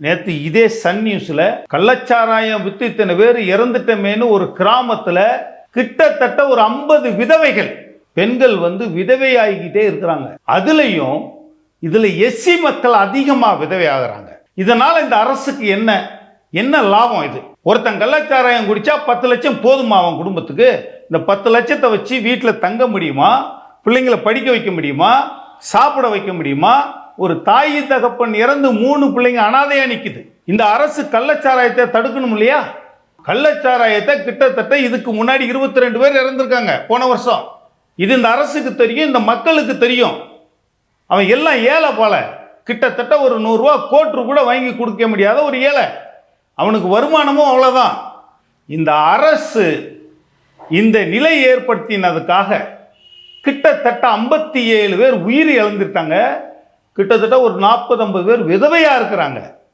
நேற்று இதே சன் நியூஸ்ல கள்ளச்சாராயம் வித்து இத்தனை பேர் இறந்துட்டமேனு ஒரு கிராமத்துல கிட்டத்தட்ட ஒரு 50 விதவைகள் பெண்கள் விதவையாகிக்கிட்டே இருக்கிறாங்க. அதுலயும் இதுல எஸ்சி மக்கள் அதிகமா விதவை ஆகிறாங்க. இதனால இந்த அரசுக்கு என்ன லாபம்? இது ஒருத்தன் கள்ளச்சாராயம் குடிச்சா 10 லட்சம் போதுமா அவன் குடும்பத்துக்கு? இந்த 10 லட்சத்தை வச்சு வீட்டில் தங்க முடியுமா? பிள்ளைங்களை படிக்க வைக்க முடியுமா? சாப்பிட வைக்க முடியுமா? ஒரு தாய் தகப்பன் இறந்து 3 பிள்ளைங்க அனாதையா நிக்குது. இந்த அரசு கள்ளச்சாராயத்தை தடுக்கணும் இல்லையா? கள்ளச்சாராயத்தை கிட்டத்தட்ட இதுக்கு முன்னாடி 22 பேர் இறந்திருக்காங்க போன வருஷம். இது இந்த அரசுக்கு தெரியும், இந்த மக்களுக்கு தெரியும். அவன் எல்லாம் ஏழை போல, கிட்டத்தட்ட ஒரு 100 ரூபா கோட்டு கூட வாங்கி கொடுக்க முடியாத ஒரு ஏழை. அவனுக்கு வருமானமும் அவ்வளவுதான். இந்த அரசு இந்த நிலை ஏற்படுத்தினதுக்காக கிட்டத்தட்ட 57 பேர் உயிர் இழந்துட்டாங்க. கிட்டத்தட்ட ஒரு 40-50 பேர் விதவையா இருக்கிறாங்க.